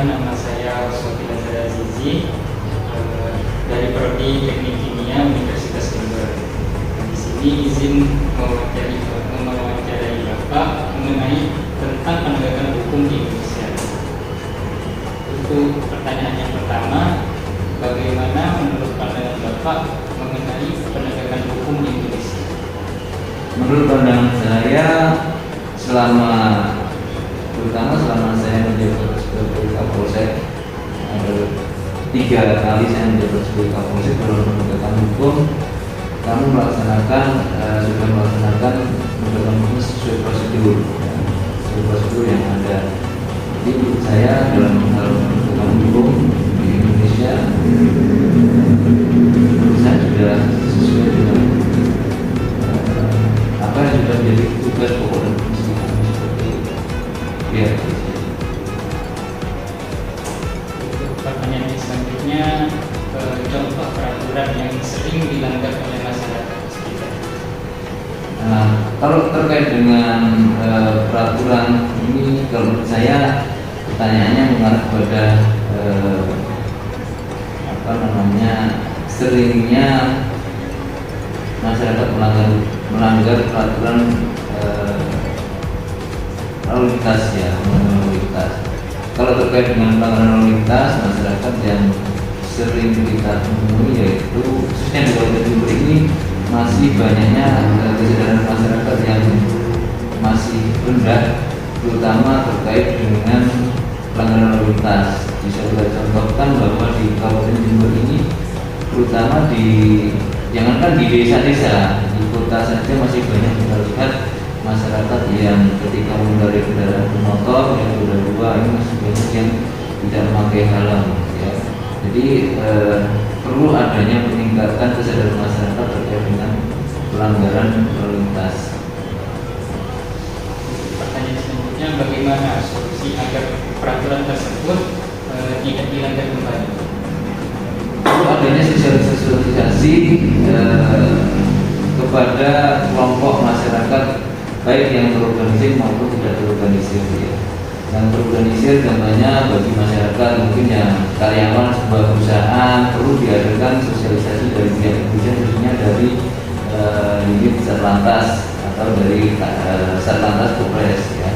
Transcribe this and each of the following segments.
Perkenalkan, nama saya Sofie Lazara Azizi dari Prodi Teknik Kimia Universitas Jember. Di sini izin mewawancarai Bapak mengenai tentang penegakan hukum di Indonesia. Untuk pertanyaan yang pertama, bagaimana menurut pandangan Bapak mengenai penegakan hukum di Indonesia? Menurut pandangan saya, terutama selama saya menjabat sebagai Kapolsek, ada 3 kali saya menjabat sebagai Kapolsek dalam penegakan hukum, kami sudah melaksanakan penegakan hukum sesuai prosedur, yang ada. Jadi menurut saya dalam hal penegakan hukum di Indonesia, menurut saya sudah sesuai dengan apa yang sudah menjadi tugas pokok dan fungsi kami seperti ya. Pertanyaan selanjutnya, contoh peraturan yang sering dilanggar oleh masyarakat sekitar. Nah, kalau terkait dengan peraturan ini, kalau menurut saya pertanyaannya mengarah kepada seringnya masyarakat melanggar peraturan lalu lintas ya, lalu lintas. Kalau terkait dengan pelanggaran lalu lintas, masyarakat yang sering kita temui yaitu khususnya di Kabupaten Jember ini masih banyaknya kesadaran masyarakat yang masih rendah, terutama terkait dengan pelanggaran lalu lintas. Bisa kita contohkan bahwa di Kabupaten Jember ini, terutama jangankan di desa-desa, di kota saja masih banyak kita lihat masyarakat yang ketika mengendarai kendaraan bermotor yang roda 2 ini masih banyak yang tidak memakai helm ya. Jadi perlu adanya peningkatan kesadaran masyarakat terkait dengan pelanggaran lalu lintas. Pertanyaan selanjutnya, bagaimana solusi agar peraturan tersebut tidak dilanggar kembali? Perlu adanya sosialisasi kepada kelompok masyarakat baik yang terorganisir maupun tidak terorganisir ya. Yang terorganisir contohnya bagi masyarakat mungkin yang karyawan sebuah perusahaan, perlu diadakan sosialisasi dari pihak kepolisian, khususnya dari unit Satlantas atau dari Satlantas Polres ya,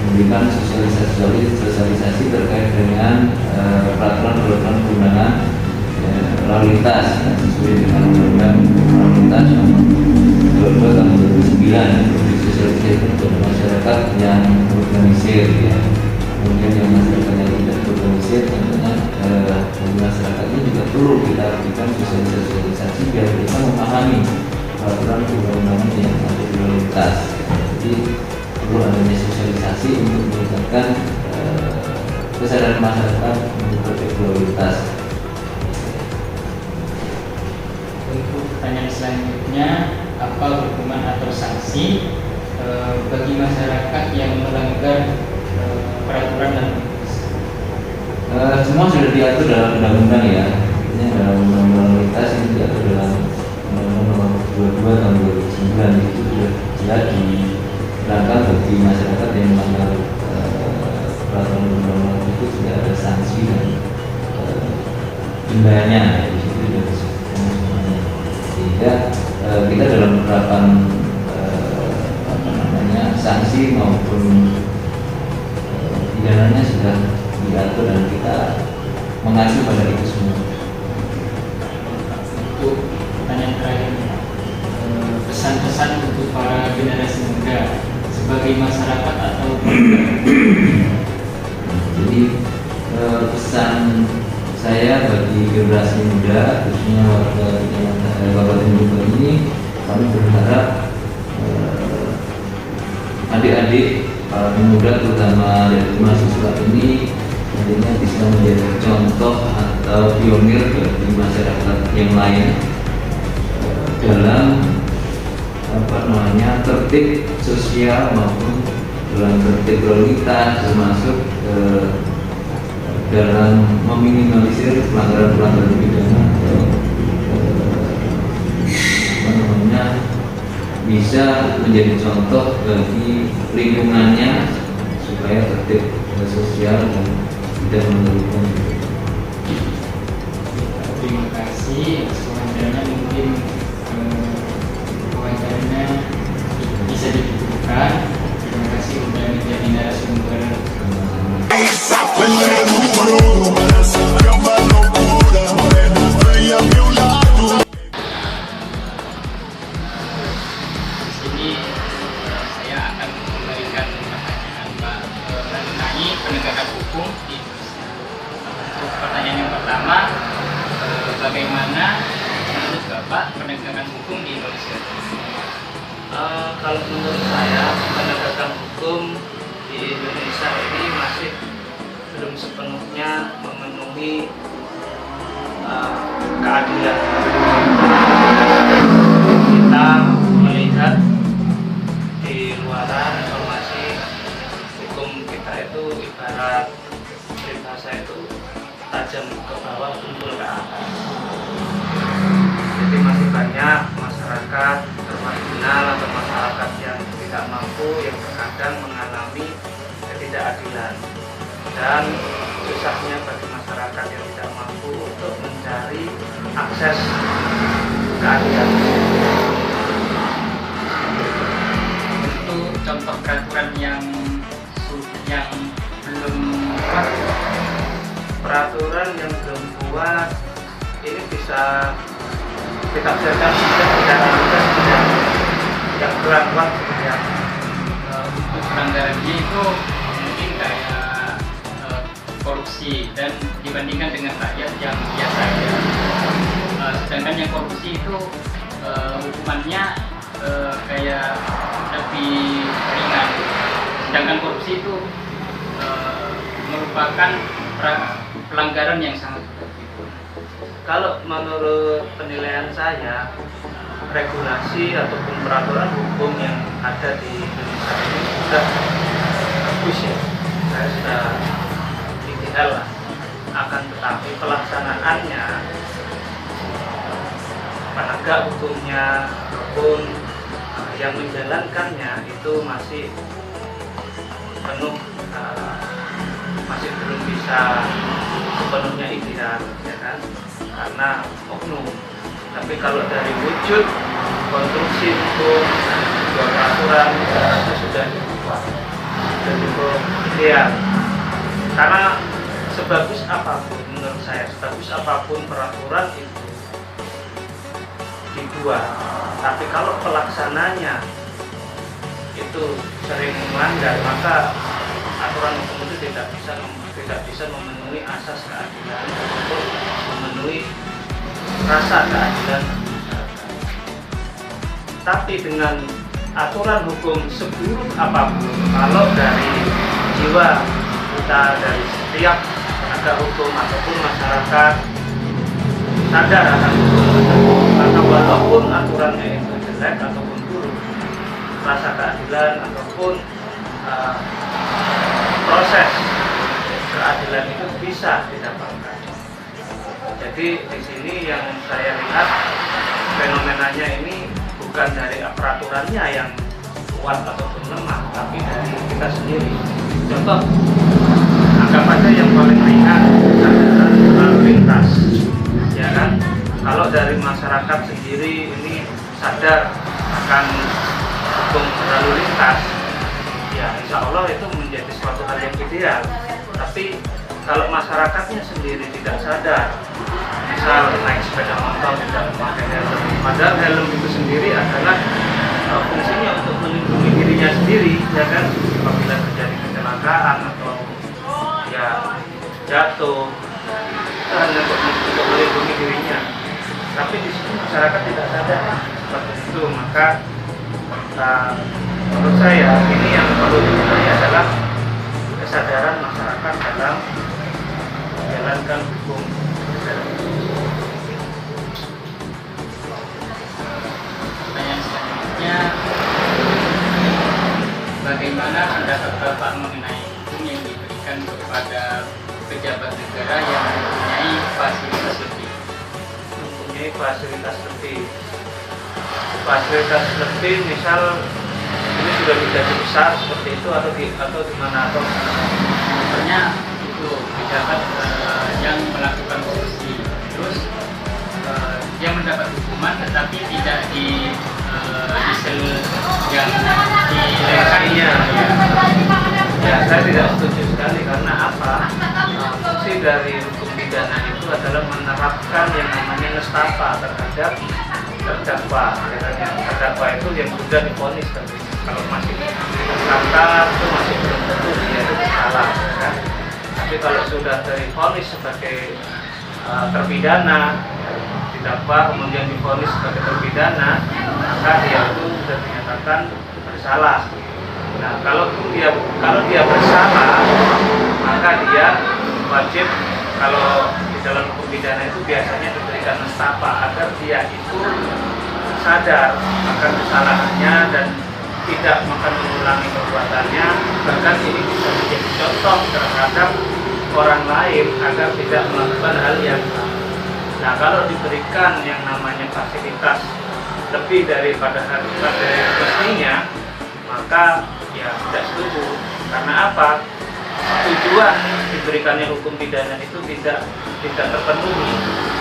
memberikan sosialisasi terkait dengan peraturan perundangan lalu lintas ya, sesuai dengan undang-undang lalu lintas nomor 22 tahun 2009, disosialisasikan kepada masyarakat yang terorganisir ya. Kemudian yang masyarakat yang tidak terorganisir, tentunya bagi masyarakat ini juga perlu kita berikan sosialisasi biar mereka memahami peraturan perundangan yang ada di lalu lintas. Jadi perlu adanya sosialisasi untuk meningkatkan kesadaran masyarakat untuk tertib lalu lintas. Untuk pertanyaan selanjutnya, apa hukuman atau sanksi bagi masyarakat yang melanggar peraturan lalu lintas? Semua sudah diatur dalam undang-undang ya. Ini dalam undang-undang lalu lintas ini diatur dalam undang-undang nomor 22 tahun 2009, itu sudah jelas diterangkan bagi masyarakat yang melanggar peraturan undang-undang itu sudah ada sanksi dan dendanya ya, di situ sudah disebutkan semuanya. Sehingga kita dalam penerapan sanksi maupun pidananya sudah diatur dan kita mengacu pada itu semua. Untuk pertanyaan terakhir, pesan-pesan untuk para generasi muda sebagai masyarakat atau Jadi pesan saya bagi generasi muda, khususnya warga Kabupaten Jember ini, kami berharap adik-adik para pemuda terutama dari mahasiswa ini nantinya bisa menjadi contoh atau pionir bagi masyarakat yang lain dalam tertib sosial maupun dalam tertib lalu lintas, termasuk dalam meminimalisir pelanggaran pidana atau bisa menjadi contoh bagi lingkungannya supaya tertib sosial dan tidak menurutkan. Terima kasih atas wawancaranya. Mungkin wawancaranya bisa ditutupan. Terima kasih sudah menjadi narasumber. Di sini saya akan memberikan pertanyaan Pak mengenai penegakan hukum di Indonesia. Untuk pertanyaan yang pertama, bagaimana menurut Bapak penegakan hukum di Indonesia? Kalau menurut saya penegakan hukum di Indonesia ini masih belum sepenuhnya memenuhi keadilan. Kita melihat di luaran informasi hukum kita itu ibarat bahasa itu tajam ke bawah, tumpul ke atas. Jadi masih banyak masyarakat termarginal atau masyarakat yang tidak mampu yang terkadang mengalami ketidakadilan, dan susahnya bagi masyarakat yang tidak mampu untuk mencari akses keadilan. Untuk contoh peraturan yang belum kuat, Peraturan yang belum kuat ini bisa ditafsirkan secara luas yang kurang kuat seperti apa? untuk pelanggarannya itu mungkin kayak korupsi, dan dibandingkan dengan rakyat yang biasa aja. Sedangkan yang korupsi itu hukumannya kayak lebih ringan. Sedangkan korupsi itu merupakan pelanggaran yang sangat berat. Kalau menurut penilaian saya, regulasi ataupun peraturan hukum yang ada di Indonesia ini sudah bagus ya, saya sudah ideal lah. Akan tetapi pelaksanaannya, penegak hukumnya ataupun yang menjalankannya itu masih penuh, masih belum bisa sepenuhnya ideal, ya kan? Karena oknum. Tapi kalau dari wujud konstruksi hukum sebuah peraturan itu sudah kuat, sudah cukup ideal. Karena sebagus apapun menurut saya, sebagus apapun peraturan itu dibuat, tapi kalau pelaksananya itu sering melanggar, maka aturan hukum itu tidak bisa memenuhi asas keadilan ataupun memenuhi rasa keadilan masyarakat. Tapi dengan aturan hukum seburuk apapun, kalau dari jiwa kita, dari setiap penegak hukum ataupun masyarakat sadar akan hukum, maka walaupun aturannya itu jelek ataupun buruk, rasa keadilan ataupun proses keadilan itu bisa didapatkan. Jadi di sini yang saya lihat fenomenanya ini bukan dari peraturannya yang kuat ataupun lemah, tapi dari kita sendiri. Contoh, anggap aja yang paling ringan kesadaran lalu lintas, ya kan? Kalau dari masyarakat sendiri ini sadar akan hukum lalu lintas, ya insya Allah itu menjadi suatu hal yang ideal. Tapi kalau masyarakatnya sendiri tidak sadar, misal naik sepeda motor tidak memakai helm, padahal helm itu sendiri adalah fungsinya untuk melindungi dirinya sendiri, ya kan? Apabila terjadi kecelakaan atau ya jatuh, itu hanya untuk melindungi dirinya. Tapi di situ masyarakat tidak sadar seperti itu, maka menurut saya ini yang perlu dibenahi adalah kesadaran masyarakat dalam menjalankan hukum. Pertanyaan selanjutnya, bagaimana pendapat Bapak mengenai hukum yang diberikan kepada pejabat negara yang mempunyai fasilitas lebih? Mempunyai fasilitas lebih, misal ini sudah digaji besar seperti itu atau di mana, atau Sebenarnya itu bisa dari hukum pidana itu adalah menerapkan yang namanya nestapa terhadap terdakwa. Yang terdakwa itu yang sudah divonis tentunya. Kalau masih tersangka itu masih belum tentu dia itu bersalah, ya kan? Tapi kalau sudah divonis sebagai terpidana, didakwa kemudian divonis sebagai terpidana, maka dia itu sudah dinyatakan bersalah. Nah, kalau dia bersalah, maka dia wajib, kalau di dalam hukum pidana itu biasanya diberikan nestapa agar dia itu sadar akan kesalahannya dan tidak akan mengulangi perbuatannya. Bahkan ini bisa menjadi contoh terhadap orang lain agar tidak melakukan hal yang sama. Nah, kalau diberikan yang namanya fasilitas lebih daripada mestinya, maka ya tidak setuju. Karena apa? Tujuan diberikannya hukum pidana itu tidak terpenuhi.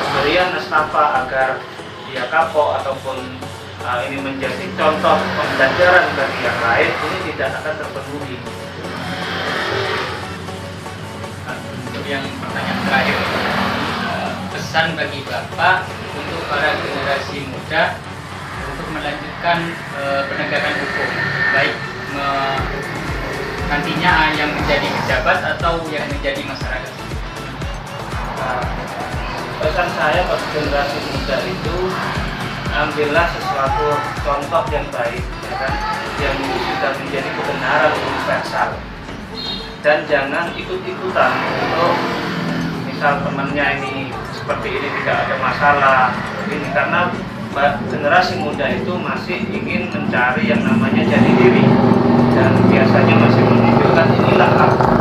Pemberian nestapa agar dia kapok ataupun ini menjadi contoh pembelajaran bagi yang lain, ini tidak akan terpenuhi. Untuk yang pertanyaan terakhir, pesan bagi Bapak untuk para generasi muda untuk melanjutkan penegakan hukum, baik nantinya yang menjadi pejabat atau yang menjadi masyarakat. Pesan saya bagi generasi muda itu, ambillah sesuatu contoh yang baik, ya kan, yang sudah menjadi kebenaran universal, dan jangan ikut-ikutan untuk misal temannya ini seperti ini tidak ada masalah ini, karena generasi muda itu masih ingin mencari yang namanya jati diri dan biasanya masih menunjukkan inilah aku,